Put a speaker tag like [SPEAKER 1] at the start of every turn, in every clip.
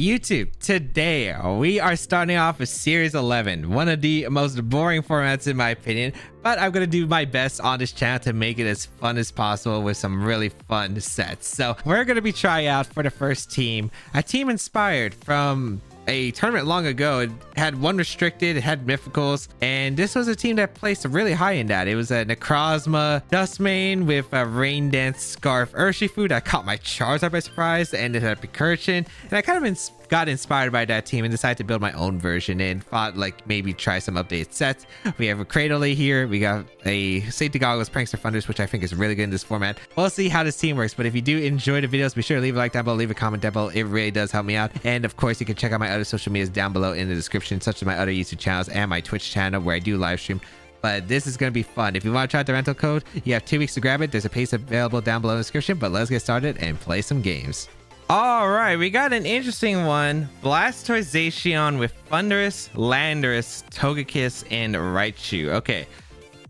[SPEAKER 1] YouTube, today we are starting off with Series 11, one of the most boring formats in my opinion, but I'm going to do my best on this channel to make it as fun as possible with some really fun sets. So we're going to be trying out for the first team, a team inspired from a tournament long ago. It had one restricted, it had mythicals, and this was a team that placed really high in that. It was a Necrozma-Dusk-Mane with a Rain Dance Scarf Urshifu that caught my Charizard by surprise, and it had Pincurchin, and I kind of got inspired by that team and decided to build my own version and thought like maybe try some updated sets. We have a Cradily here, we got a safety goggles Prankster Thundurus, which I think is really good in this format. We'll see how this team works, but if you do enjoy the videos, be sure to leave a like down below, leave a comment down below. It really does help me out. And of course, you can check out my other social medias down below in the description, such as my other YouTube channels and my Twitch channel where I do live stream. But this is going to be fun. If you want to try the rental code, you have 2 weeks to grab it. There's a pace available down below in the description, but let's get started and play some games. All right, we got an interesting one. Blastoise Zacian with Thundurus, Landorus, Togekiss, and Raichu. Okay,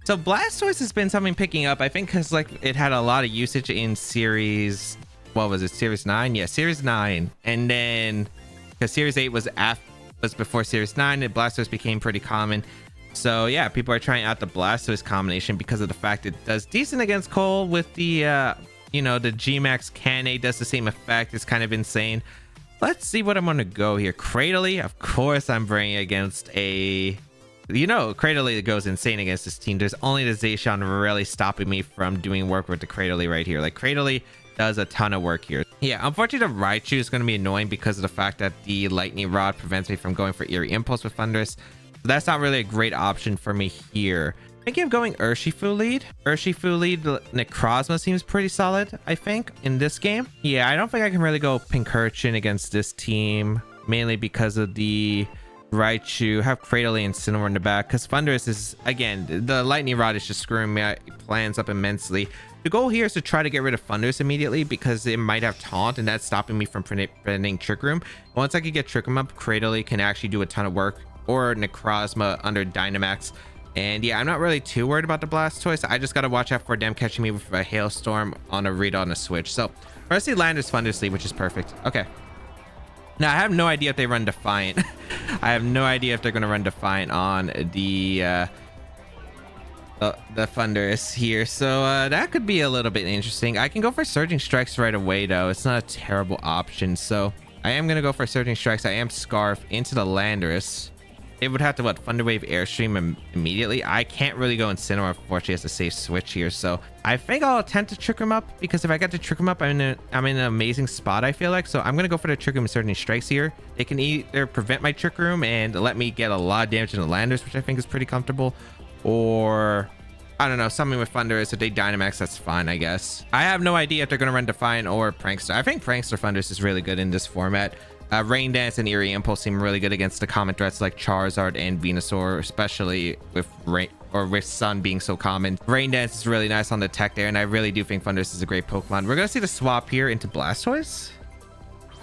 [SPEAKER 1] so Blastoise has been something picking up, I think, because like it had a lot of usage in series, what was it, series 9? Yeah, series 9. And then because series 8 was before series 9, and Blastoise became pretty common. So yeah, people are trying out the Blastoise combination because of the fact it does decent against Cole with the you know, the G-Max Can-A does the same effect. It's kind of insane. Let's see what I'm going to go here. Cradily, of course I'm bringing against a... You know, Cradily goes insane against this team. There's only the Zacian really stopping me from doing work with the Cradily right here. Like, Cradily does a ton of work here. Yeah, unfortunately, the Raichu is going to be annoying because of the fact that the Lightning Rod prevents me from going for Eerie Impulse with Thundurus. So that's not really a great option for me here. I think I'm going Urshifu lead. Urshifu lead Necrozma seems pretty solid, I think, in this game. Yeah, I don't think I can really go Pincurchin against this team, mainly because of the Raichu, have Cradily and Cinnamon in the back, because Thundurus is, again, the Lightning Rod is just screwing my plans up immensely. The goal here is to try to get rid of Thundurus immediately because it might have Taunt, and that's stopping me from preventing Trick Room. Once I can get Trick Room up, Cradily can actually do a ton of work, or Necrozma under Dynamax. And yeah, I'm not really too worried about the Blastoise. I just got to watch out for them catching me with a Hailstorm on a read on a switch. So first see Landorus Thundurus lead, which is perfect. Okay. Now I have no idea if they run Defiant. I have no idea if they're going to run Defiant on the Thundurus here. So that could be a little bit interesting. I can go for Surging Strikes right away though. It's not a terrible option. So I am going to go for Surging Strikes. I am Scarf into the Landorus. It would have to, what, Thunder Wave Airstream immediately. I can't really go Incineroar, unfortunately, as a safe switch here. So I think I'll attempt to Trick Room up, because if I get to Trick Room up, I'm in an amazing spot, I feel like. So I'm going to go for the Trick Room and Surging Strikes here. They can either prevent my Trick Room and let me get a lot of damage in the Landers, which I think is pretty comfortable. Or, I don't know, something with Thundurus. If they Dynamax, that's fine, I guess. I have no idea if they're going to run Defiant or Prankster. I think Prankster Thundurus is really good in this format. Rain Dance and Eerie Impulse seem really good against the common threats like Charizard and Venusaur, especially with Rain or with Sun being so common. Rain Dance is really nice on the tech there, and I really do think Thundurus is a great Pokemon. We're gonna see the swap here into Blastoise.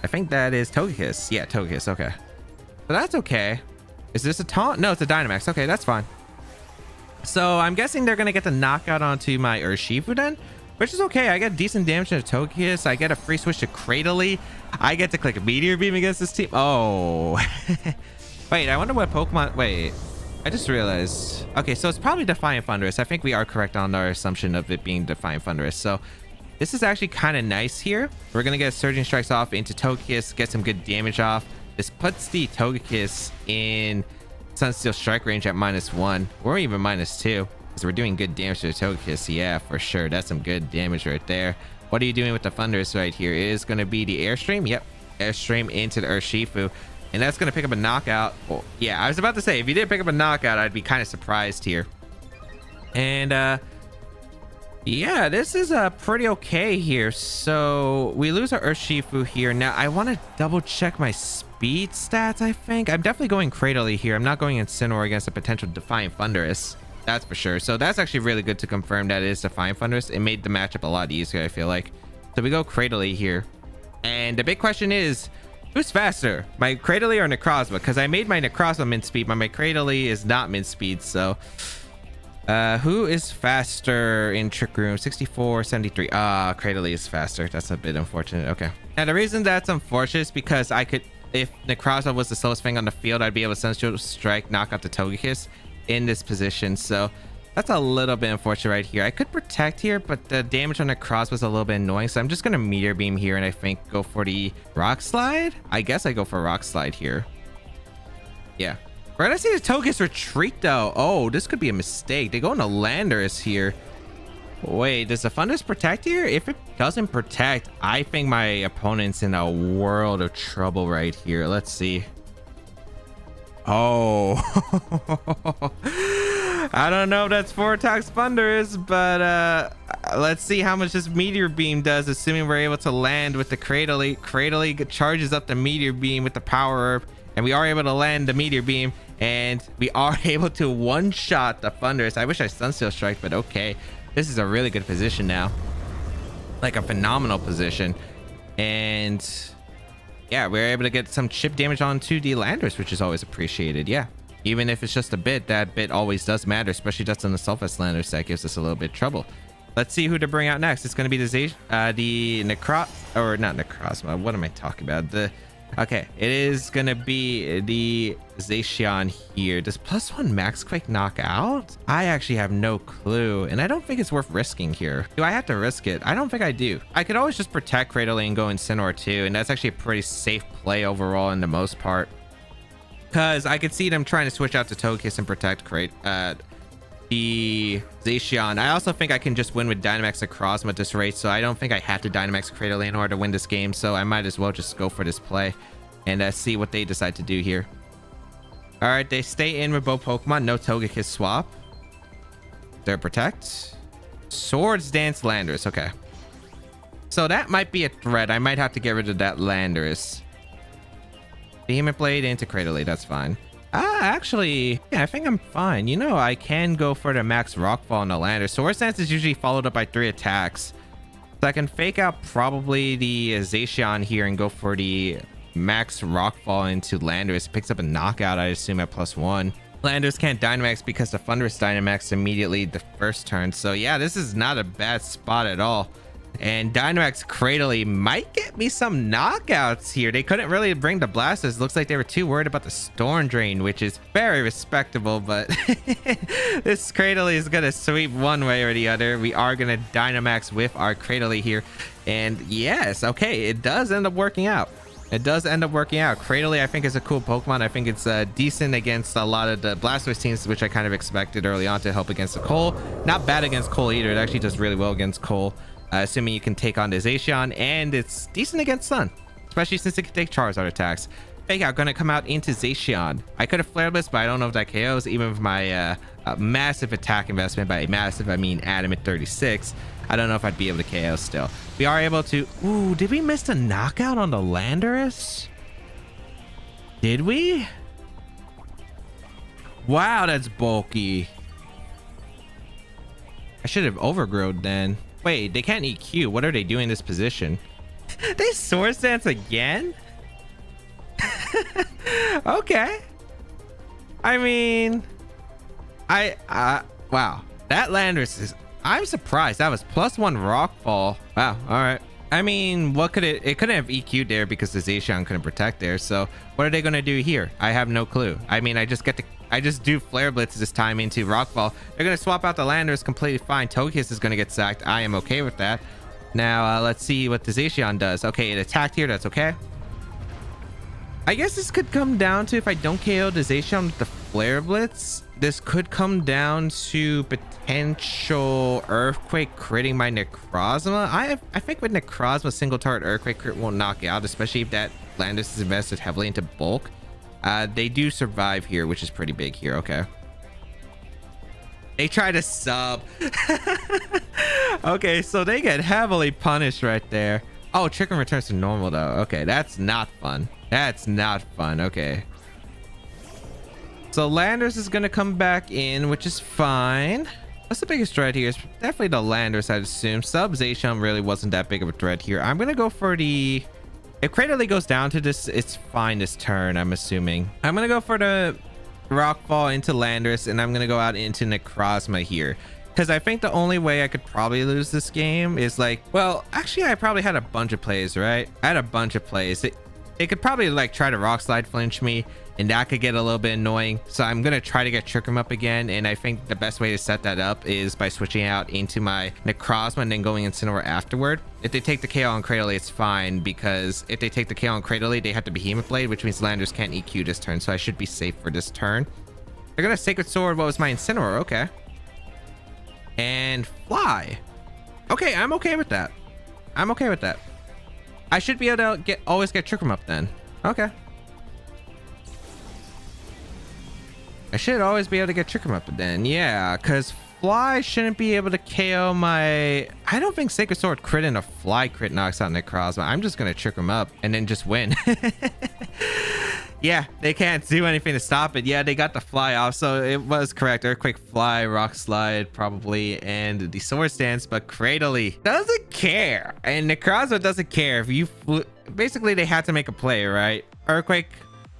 [SPEAKER 1] I think that is Togekiss. Yeah, Togekiss. Okay, so that's okay. Is this a taunt? No, it's a Dynamax. Okay, that's fine. So I'm guessing they're gonna get the knockout onto my Urshifu then, which is okay. I get decent damage to Togekiss. I get a free switch to Cradily. I get to click Meteor Beam against this team. Oh. Wait, I wonder what Pokemon... Wait, I just realized. Okay, so it's probably Defiant Thundurus. I think we are correct on our assumption of it being Defiant Thundurus. So this is actually kind of nice here. We're going to get Surging Strikes off into Togekiss, get some good damage off. This puts the Togekiss in Sunsteel Strike range at -1 or even -2. So we're doing good damage to the Togekiss. Yeah, for sure. That's some good damage right there. What are you doing with the Thundurus right here? It is going to be the Airstream. Yep. Airstream into the Urshifu. And that's going to pick up a knockout. Oh, yeah, I was about to say, if you did pick up a knockout, I'd be kind of surprised here. And, yeah, this is pretty okay here. So we lose our Urshifu here. Now, I want to double check my speed stats, I think. I'm definitely going Cradily here. I'm not going Incineroar against a potential Defiant Thundurus. That's for sure. So that's actually really good to confirm that it is Defiant Thundurus. It made the matchup a lot easier, I feel like. So we go Cradily here. And the big question is, who's faster? My Cradily or Necrozma? Because I made my Necrozma min speed, but my Cradily is not min speed. So who is faster in Trick Room? 64, 73. Cradily is faster. That's a bit unfortunate. Okay. Now the reason that's unfortunate is because I could if Necrozma was the slowest thing on the field, I'd be able to Sunsteel Strike, knock out the Togekiss in this position. So that's a little bit unfortunate right here. I could protect here, but the damage on Necrozma was a little bit annoying. So I'm just going to Meteor Beam here and I think go for the Rock Slide. I guess I go for Rock Slide here. Yeah. Right, I see the Togekiss retreat though. Oh, this could be a mistake. They go into Landorus here. Wait, does the Thundurus protect here? If it doesn't protect, I think my opponent's in a world of trouble right here. Let's see. Oh. I don't know if that's 4 attacks Thundurus, but let's see how much this Meteor Beam does, assuming we're able to land with the Cradily. Cradily charges up the Meteor Beam with the Power Herb, and we are able to land the Meteor Beam, and we are able to one-shot the Thundurus. I wish I Sunsteel Strike, but okay. This is a really good position now. Like a phenomenal position. And yeah, we're able to get some chip damage onto the Landorus, which is always appreciated. Yeah. Even if it's just a bit, that bit always does matter, especially that's on the Sulfus Landorus that gives us a little bit of trouble. Let's see who to bring out next. It's going to be the Necrozma. What am I talking about? Okay, it is gonna be the Zacian here. Does +1 Max Quake knock out? I actually have no clue, and I don't think it's worth risking here. Do I have to risk it? I don't think I do. I could always just protect Cradily and go Incineroar too, and that's actually a pretty safe play overall in the most part. Because I could see them trying to switch out to Togekiss and protect the Zacian. I also think I can just win with Dynamax Necrozma at this rate, so I don't think I have to Dynamax Cradily in order to win this game, so I might as well just go for this play and see what they decide to do here. All right, they stay in with both Pokemon. No Togekiss swap. They're protect. Swords Dance Landorus. Okay. So that might be a threat. I might have to get rid of that Landorus. Vehement Blade into Cradily. That's fine. Actually, yeah, I think I'm fine. You know, I can go for the Max Rockfall on the Landorus. Swords Dance is usually followed up by 3 attacks. So I can fake out probably the Zacian here and go for the Max Rockfall into Landorus. Picks up a knockout, I assume, at +1. Landorus can't Dynamax because the Thundurus Dynamax immediately the first turn. So yeah, this is not a bad spot at all. And Dynamax Cradily might get me some knockouts here. They couldn't really bring the Blasters. Looks like they were too worried about the Storm Drain, which is very respectable, but this Cradily is going to sweep one way or the other. We are going to Dynamax with our Cradily here. And yes, okay, it does end up working out. It does end up working out. Cradily, I think, is a cool Pokemon. I think it's decent against a lot of the Blastoise teams, which I kind of expected early on to help against the Coal. Not bad against Coal either. It actually does really well against Coal. Assuming you can take on the Zacian, and it's decent against Sun, especially since it can take Charizard attacks. Fake Out gonna come out into Zacian. I could have Flare Blitz, but I don't know if that KOs, even with my massive attack investment. By massive, I mean Adamant 36. I don't know if I'd be able to KO still. We are able to... Ooh, did we miss a knockout on the Landorus? Did we? Wow, that's bulky. I should have Overgrowth then. Wait, they can't EQ. What are they doing in this position? They Swords Dance again? Okay. I mean, wow. That Landorus is... I'm surprised. That was +1 Rockfall. Wow. All right. I mean, what could it couldn't have EQ'd there because the Zacian couldn't protect there. So what are they going to do here? I have no clue. I mean, I just do Flare Blitz this time into Rockfall. They're going to swap out the Landorus completely fine. Togekiss is going to get sacked. I am okay with that. Now, let's see what the Zacian does. Okay, it attacked here. That's okay. I guess this could come down to, if I don't KO the Zacian with the Flare Blitz, this could come down to potential Earthquake critting my Necrozma. I think with Necrozma, single target Earthquake crit won't knock out, especially if that Landorus is invested heavily into bulk. They do survive here, which is pretty big here. Okay. They try to sub. Okay, so they get heavily punished right there. Oh, Chicken returns to normal though. Okay, that's not fun. That's not fun. Okay. So Landorus is going to come back in, which is fine. What's the biggest threat here? It's definitely the Landorus, I'd assume. Sub Zacian really wasn't that big of a threat here. I'm going to go for the... If Cradily goes down to this, it's fine this turn, I'm assuming. I'm going to go for the Rockfall into Landorus, and I'm going to go out into Necrozma here. Because I think the only way I could probably lose this game is like... Well, actually, I probably had a bunch of plays, right? I had a bunch of plays. They could probably like try to Rock Slide flinch me, and that could get a little bit annoying. So I'm gonna try to get Trick Room up again, and I think the best way to set that up is by switching out into my Necrozma and then going Incineroar afterward. If they take the KO on Cradily, it's fine, because if they take the KO on Cradily, they have to Behemoth Blade, which means Landers can't EQ this turn, so I should be safe for this turn. They're gonna Sacred Sword what was my Incineroar, okay. And Fly. Okay, I'm okay with that. I'm okay with that. I should be able to always get Trick Room up then. Okay. I should always be able to get Trick Room up then. Yeah, because Fly shouldn't be able to KO my... I don't think Sacred Sword crit and a Fly crit knocks out Necrozma. I'm just going to Trick Room up and then just win. Yeah, they can't do anything to stop it. Yeah, they got the Fly off, so it was correct. Earthquake, Fly, Rock Slide, probably, and the Swords Dance, but Cradily doesn't care. And Necrozma doesn't care. If you basically, they had to make a play, right? Earthquake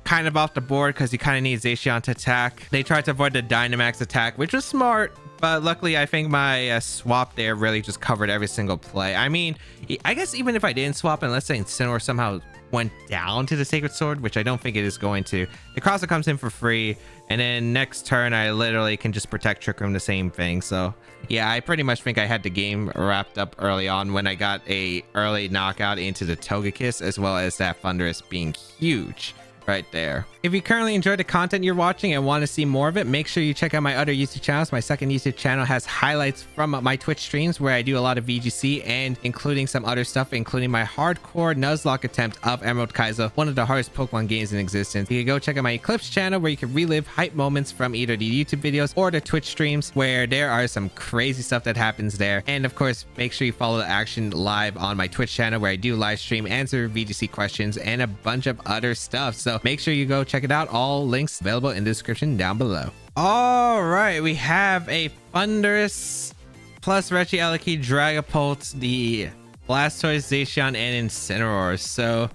[SPEAKER 1] kind of off the board because you kind of need Zacian to attack. They tried to avoid the Dynamax attack, which was smart, but luckily I think my swap there really just covered every single play. I mean, I guess even if I didn't swap, and let's say Incineroar somehow went down to the Sacred Sword, which I don't think it is going to, the Necrozma comes in for free, and then next turn I literally can just protect Trick Room, the same thing. So yeah, I pretty much think I had the game wrapped up early on when I got a early knockout into the Togekiss, as well as that Thundurus being huge right there. If you currently enjoy the content you're watching and want to see more of it, make sure you check out my other YouTube channels. My second YouTube channel has highlights from my Twitch streams where I do a lot of VGC and including some other stuff, including my hardcore Nuzlocke attempt of Emerald Kaiser, one of the hardest Pokemon games in existence. You can go check out my Eclipse channel where you can relive hype moments from either the YouTube videos or the Twitch streams, where there are some crazy stuff that happens there. And of course, make sure you follow the action live on my Twitch channel where I do live stream, answer VGC questions, and a bunch of other stuff. So make sure you go check it out. All links available in the description down below. All right, we have a Thundurus plus Regieleki, Dragapult, the Blastoise, Zacian, and Incineroar. So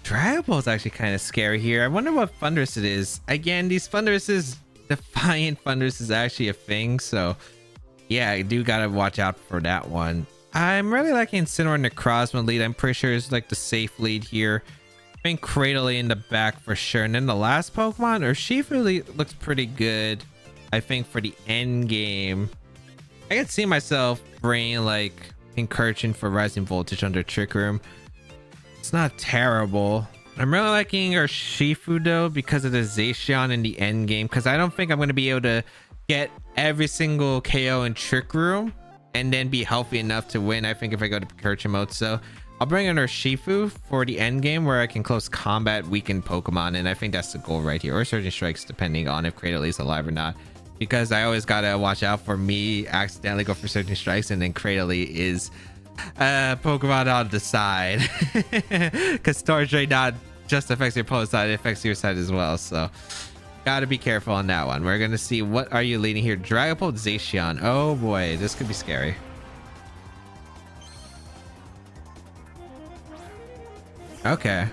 [SPEAKER 1] Dragapult's actually kind of scary here. I wonder what Thundurus it is. Again, these Thunduruses, Defiant Thundurus is actually a thing, so yeah, I do gotta watch out for that one. I'm really liking Incineroar Necrozma lead. I'm pretty sure it's like the safe lead here. I think Cradily in the back for sure. And then the last Pokemon, Urshifu looks pretty good, I think, for the end game. I can see myself bringing like Pincurchin for Rising Voltage under Trick Room. It's not terrible. I'm really liking Urshifu though because of the Zacian in the end game, because I don't think I'm going to be able to get every single KO in Trick Room and then be healthy enough to win, I think, if I go to Pincurchin mode. So I'll bring in Urshifu for the end game where I can close combat weakened Pokemon, and I think that's the goal right here. Or Surging Strikes, depending on if Cradyly's alive or not, because I always gotta watch out for me accidentally go for Surging Strikes and then Cradily is Pokemon on the side. Because Storage Ray not just affects your opponent's side, it affects your side as well. So gotta be careful on that one. We're gonna see, what are you leading here? Dragapult, Zacian. Oh boy, this could be scary. Okay.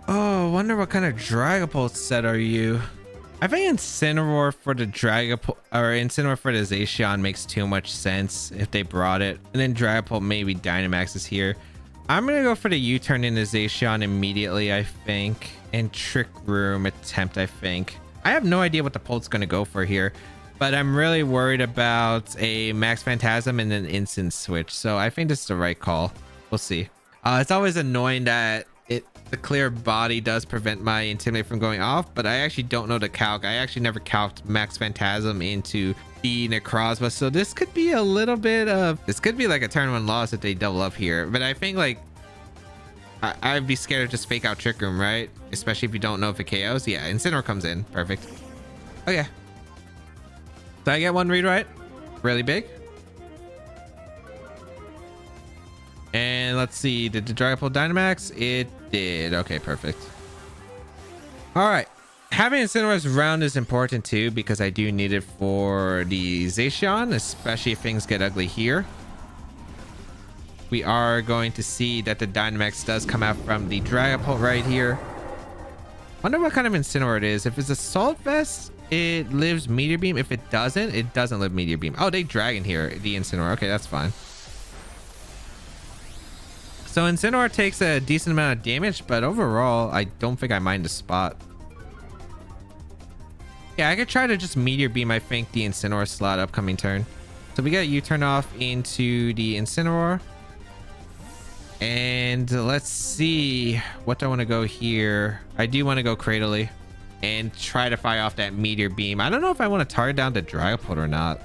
[SPEAKER 1] Oh, wonder what kind of Dragapult set are you? I think Incineroar for the Dragapult, or Incineroar for the Zacian makes too much sense if they brought it. And then Dragapult, maybe Dynamax is here. I'm gonna go for the U-turn into Zacian immediately, I think. And Trick Room attempt, I think. I have no idea what the Pult's gonna go for here, but I'm really worried about a Max Phantasm and an instant switch. So I think this is the right call. We'll see. It's always annoying that the clear body does prevent my Intimidate from going off, but I actually don't know the calc. I actually never calced Max Phantasm into the Necrozma. So this could be a little bit of, this could be like a turn one loss if they double up here. But I think like, I'd be scared of just fake out Trick Room, right? Especially if you don't know if it KOs. Yeah, Incineroar comes in. Perfect. Okay. Did I get one read right? Really big? And let's see, did the Dragapult Dynamax? It did. Okay, perfect. All right. Having Incineroar's round is important too, because I do need it for the Zacian, especially if things get ugly here. We are going to see that the Dynamax does come out from the Dragapult right here. Wonder what kind of Incineroar it is. If it's Assault Vest, it lives Meteor Beam. If it doesn't live Meteor Beam. Oh, they Dragon here, the Incineroar. Okay, that's fine. So Incineroar takes a decent amount of damage, but overall, I don't think I mind the spot. Yeah, I could try to just Meteor Beam, I think, the Incineroar slot upcoming turn. So we got U-turn off into the Incineroar. And let's see. What do I want to go here? I do want to go Cradily and try to fire off that Meteor Beam. I don't know if I want to target down the Dragapult or not.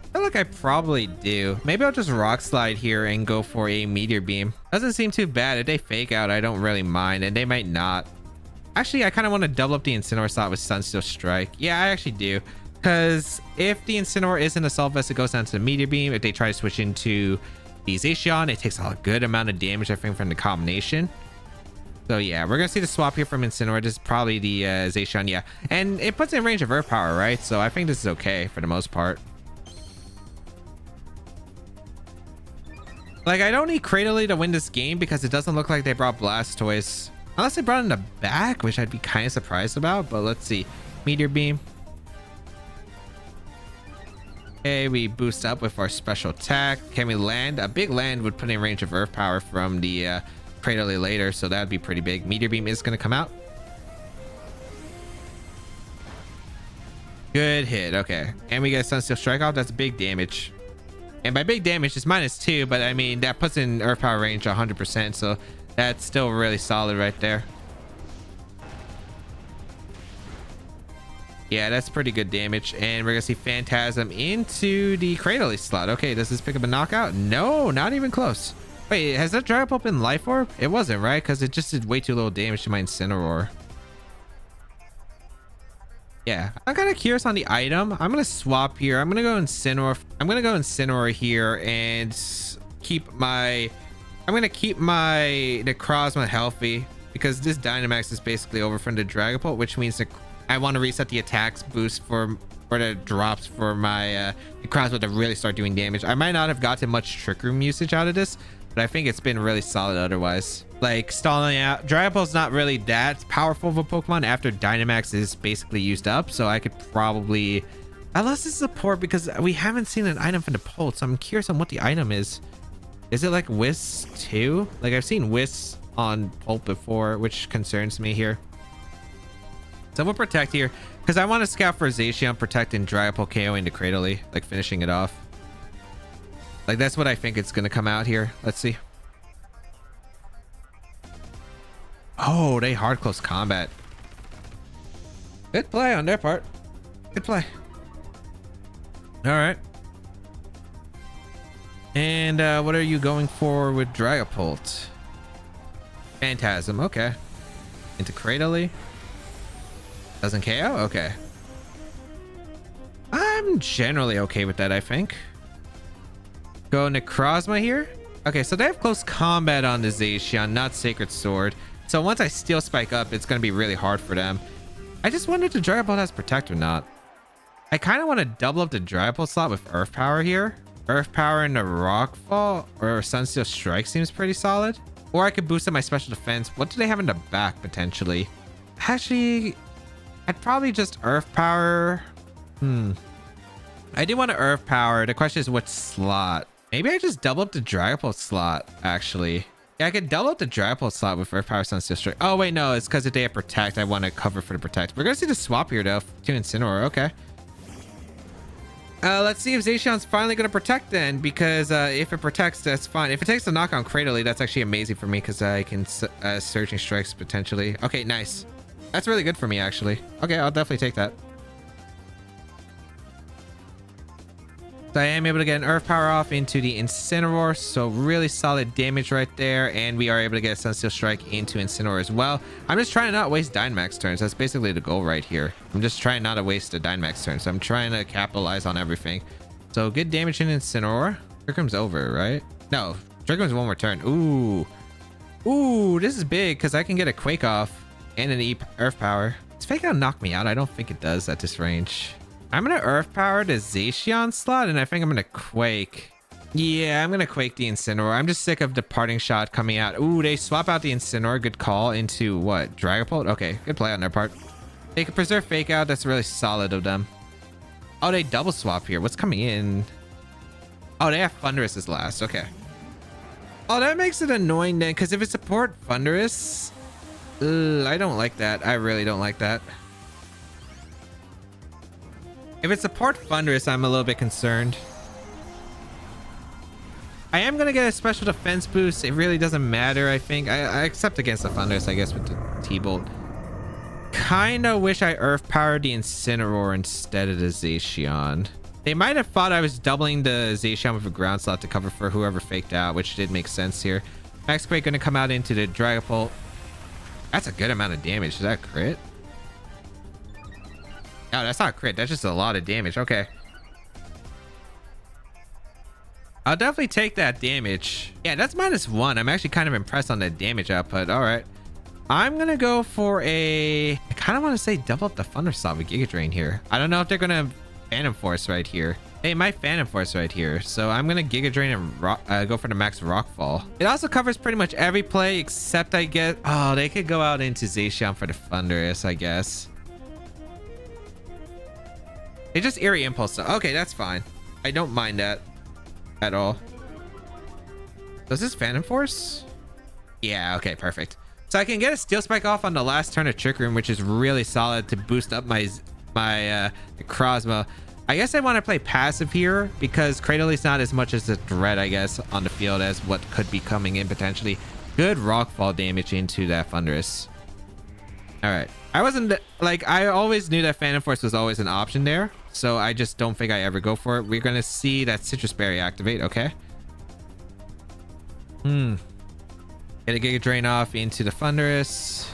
[SPEAKER 1] I feel like I probably do. Maybe I'll just Rock Slide here and go for a Meteor Beam. Doesn't seem too bad. If they fake out, I don't really mind, and they might not. Actually, I kind of want to double up the Incineroar slot with Sunsteel Strike. Yeah, I actually do. Because if the Incineroar isn't Assault Vest, it goes down to the Meteor Beam. If they try to switch into the Zacian, it takes a good amount of damage, I think, from the combination. So yeah, we're going to see the swap here from Incineroar. This is probably the Zacian, yeah. And it puts it in range of Earth Power, right? So I think this is okay for the most part. Like, I don't need Cradily to win this game because it doesn't look like they brought Blastoise. Unless they brought in the back, which I'd be kind of surprised about. But let's see. Meteor Beam. Okay, we boost up with our special attack. Can we land? A big land would put in range of Earth Power from the Cradily later. So that would be pretty big. Meteor Beam is going to come out. Good hit. Okay. And we get Sunsteel Strike off. That's big damage. And by big damage, it's -2, but I mean, that puts in Earth Power range 100%, so that's still really solid right there. Yeah, that's pretty good damage. And we're gonna see Phantasm into the Cradily slot. Okay, does this pick up a knockout? No, not even close. Wait, has that Dragapult been Life Orb? It wasn't, right? Because it just did way too little damage to my Incineroar. Yeah, I'm kind of curious on the item. I'm gonna swap here. I'm gonna go Incineroar. I'm gonna go Incineroar here and keep my. I'm gonna keep my Necrozma healthy because this Dynamax is basically over from the Dragapult, which means that I want to reset the attacks boost for the drops for my Necrozma to really start doing damage. I might not have gotten much Trick Room usage out of this, but I think it's been really solid otherwise. Like, stalling out. Dragapult's not really that powerful of a Pokemon after Dynamax is basically used up, so I could probably... Unless it's support, because we haven't seen an item from the Pult, so I'm curious on what the item is. Is it like Wisp 2? Like, I've seen Wisp on Pult before, which concerns me here. So we'll Protect here, because I want to scout for Zacian, Protect, and Dragapult KO into Cradily, like finishing it off. Like, that's what I think it's going to come out here. Let's see. Oh, they hard close combat. Good play on their part. Good play. All right. And what are you going for with Dragapult? Phantasm. Okay. Into Cradily. Doesn't KO? Okay. I'm generally okay with that, I think. Go Necrozma here. Okay, so they have close combat on the Zacian, not Sacred Sword. So once I Steel Spike up, it's going to be really hard for them. I just wondered if the Dragapult has Protect or not. I kind of want to double up the Dragapult slot with Earth Power here. Earth Power into Rockfall or Sunsteel Strike seems pretty solid. Or I could boost up my special defense. What do they have in the back potentially? Actually, I'd probably just Earth Power. I do want to Earth Power. The question is what slot? Maybe I just double up the Dragapult slot, actually. Yeah, I could double up the Dragapult slot with Earth Power Sunsteel Strike. Oh, wait, no. It's because if they have Protect, I want to cover for the Protect. We're going to see the swap here, though, to Incineroar. Okay. Let's see if Zacian's finally going to Protect then, because if it Protects, that's fine. If it takes the knock on Cradily, that's actually amazing for me because I can Surging Strikes potentially. Okay, nice. That's really good for me, actually. Okay, I'll definitely take that. So I am able to get an Earth Power off into the Incineroar, so really solid damage right there, and we are able to get a Sunsteel Strike into Incineroar as well. I'm just trying to not waste Dynamax turns. That's basically the goal right here. I'm just trying not to waste a Dynamax turn, so I'm trying to capitalize on everything. So good damage in Incineroar. Trick Room's over, right? No, Trick Room's one more turn. Ooh, this is big because I can get a Quake off and an Earth Power. Does Fake Out knock me out? I don't think it does at this range. I'm gonna Earth Power the Zacian slot, and I think I'm gonna Quake. Yeah, I'm gonna Quake the Incineroar. I'm just sick of Departing Shot coming out. Ooh, they swap out the Incineroar. Good call into what? Dragapult? Okay, good play on their part. They can preserve Fake Out. That's really solid of them. Oh, they double swap here. What's coming in? Oh, they have Thundurus as last. Okay. Oh, that makes it annoying then, because if it support Thundurus, I don't like that. I really don't like that. If it support Thundurus, I'm a little bit concerned. I am going to get a special defense boost. It really doesn't matter, I think. I accept against the Thundurus, I guess, with the T-Bolt. Kind of wish I Earth powered the Incineroar instead of the Zacian. They might have thought I was doubling the Zacian with a ground slot to cover for whoever faked out, which did make sense here. Max Quake going to come out into the Dragapult. That's a good amount of damage. Is that crit? No, that's not crit. That's just a lot of damage. Okay. I'll definitely take that damage. Yeah, that's -1. I'm actually kind of impressed on the damage output. All right. I'm going to go for I kind of want to say double up the Thunderstop with Giga Drain here. I don't know if they're going to Phantom Force right here. They might Phantom Force right here. So I'm going to Giga Drain and go for the max Rockfall. It also covers pretty much every play except I get... Oh, they could go out into Zacian for the Thundurus, I guess. They just Eerie Impulse. Okay, that's fine. I don't mind that at all. Does this Phantom Force? Yeah, okay, perfect. So I can get a Steel Spike off on the last turn of Trick Room, which is really solid to boost up my Necrozma. I guess I want to play passive here because Cradyly's not as much as a threat, I guess, on the field as what could be coming in potentially. Good Rockfall damage into that Thundurus. All right. I wasn't like, I always knew that Phantom Force was always an option there. So I just don't think I ever go for it. We're going to see that Citrus Berry activate. Okay. Get a Giga Drain off into the Thundurus.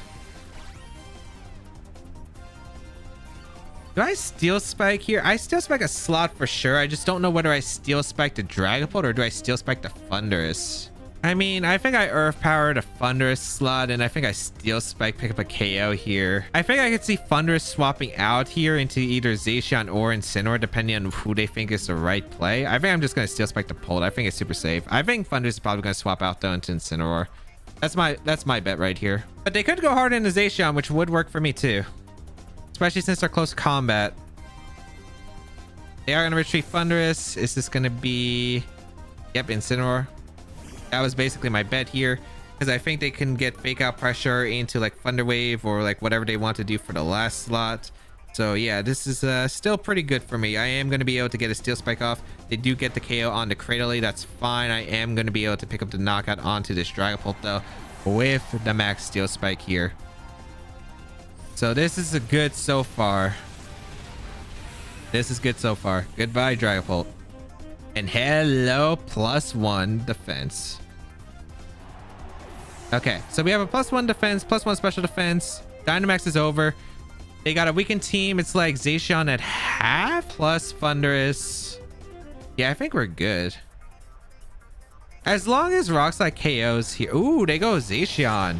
[SPEAKER 1] Do I Steel Spike here? I Steel Spike a slot for sure. I just don't know whether I Steel Spike the Dragapult or do I Steel Spike the Thundurus. I mean, I think I Earth Power the Thundurus slot and I think I Steel Spike pick up a KO here. I think I could see Thundurus swapping out here into either Zacian or Incineroar depending on who they think is the right play. I think I'm just going to Steel Spike the Bolt. I think it's super safe. I think Thundurus is probably going to swap out though into Incineroar. That's my bet right here. But they could go hard into Zacian, which would work for me too. Especially since they're close combat. They are going to retreat Thundurus. Is this going to be... Yep, Incineroar. That was basically my bet here. Because I think they can get fake out pressure into like Thunder Wave or like whatever they want to do for the last slot. So yeah, this is still pretty good for me. I am going to be able to get a Steel Spike off. They do get the KO on the Cradily. That's fine. I am going to be able to pick up the knockout onto this Dragapult though with the max Steel Spike here. So this is a good so far. This is good so far. Goodbye, Dragapult. And hello, +1 defense. Okay, so we have a +1 defense, +1 special defense. Dynamax is over. They got a weakened team. It's like Zacian at half plus Thundurus. Yeah, I think we're good. As long as Rockslide KOs here. Ooh, they go Zacian.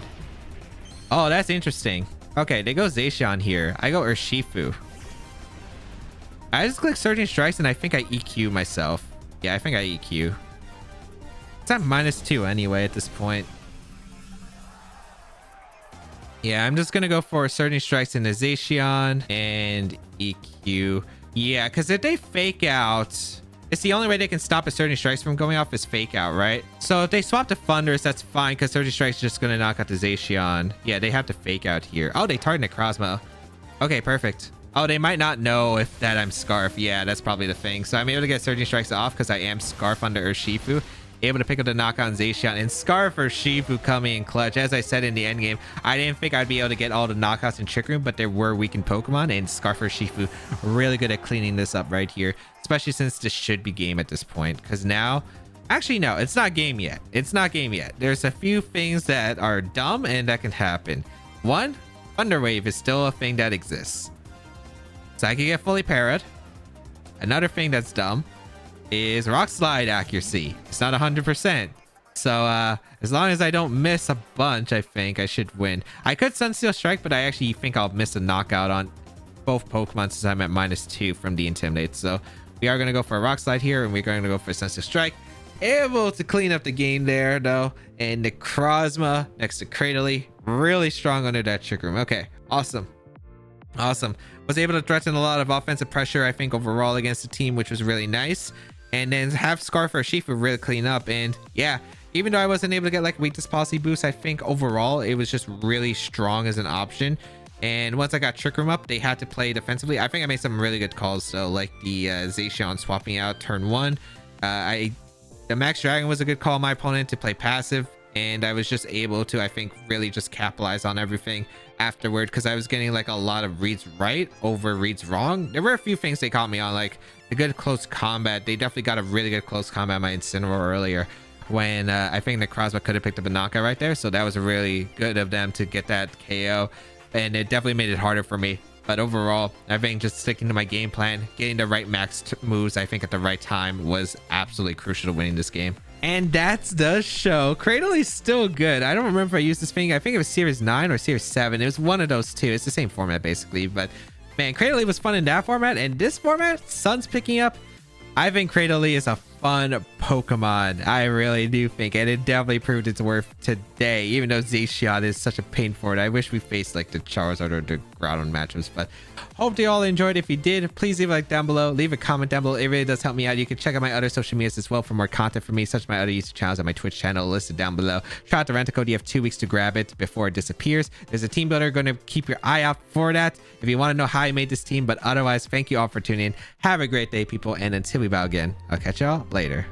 [SPEAKER 1] Oh, that's interesting. Okay, they go Zacian here. I go Urshifu. I just click Surging Strikes and I think I EQ myself. Yeah, I think I EQ. It's at -2 anyway at this point. Yeah, I'm just going to go for Surging Strikes into Zacian and EQ. Yeah, because if they fake out... It's the only way they can stop a Surging Strikes from going off is fake out, right? So if they swap to Thundurus, that's fine because Surging Strikes is just going to knock out the Zacian. Yeah, they have to fake out here. Oh, they target Necrozma. Okay, perfect. Oh, they might not know if that I'm Scarf. Yeah, that's probably the thing. So I'm able to get Surging Strikes off because I am Scarf under Urshifu. Able to pick up the knock on Zacian and Scarf Urshifu coming in clutch. As I said in the end game, I didn't think I'd be able to get all the knockouts in Trick Room, but there were weakened Pokemon and Scarf Urshifu really good at cleaning this up right here, especially since this should be game at this point. Because now, actually no, it's not game yet. It's not game yet. There's a few things that are dumb and that can happen. One, Thunder Wave is still a thing that exists. So I can get fully parried. Another thing that's dumb is Rock Slide accuracy. It's not 100%. So as long as I don't miss a bunch, I think I should win. I could Sunsteel Strike, but I actually think I'll miss a knockout on both Pokemon since I'm at -2 from the Intimidate. So we are going to go for a Rock Slide here, and we're going to go for Sunsteel Strike. Able to clean up the game there, though. And Necrozma next to Cradily. Really strong under that Trick Room. Okay, awesome. Awesome. Was able to threaten a lot of offensive pressure, I think, overall against the team, which was really nice. and then have Scarf or Urshifu really clean up. And yeah, even though I wasn't able to get like weakness policy boost, I think overall it was just really strong as an option. And once I got Trick Room up, they had to play defensively. I think I made some really good calls. So like the Zacian swapping out turn 1. The Max Dragon was a good call on my opponent to play passive. And I was just able to, I think, really just capitalize on everything afterward, because I was getting like a lot of reads right over reads wrong. There were a few things they caught me on, like the good close combat. They definitely got a really good close combat on my Incineroar earlier, when I think Necrozma could have picked up a knockout right there. So that was really good of them to get that KO, and it definitely made it harder for me. But overall, I think just sticking to my game plan, getting the right max moves, I think at the right time, was absolutely crucial to winning this game. And that's the show. Cradily is still good. I don't remember if I used this thing. I think it was Series 9 or Series 7. It was one of those two. It's the same format basically. But man, Cradily was fun in that format. And this format, Sun's picking up. I think Cradily is a fun Pokemon. I really do think, and it definitely proved its worth today, even though Zacian is such a pain for it. I wish we faced like the Charizard or the Groudon matchups, but hope you all enjoyed. If you did, please leave a like down below, leave a comment down below. It really does help me out. You can check out my other social medias as well for more content from me, such as my other YouTube channels and my Twitch channel listed down below. Shout out to Rent a Code. You have 2 weeks to grab it before it disappears. There's a team builder, going to keep your eye out for that if you want to know how I made this team. But otherwise, thank you all for tuning in. Have a great day, people, and until we bow again, I'll catch y'all later.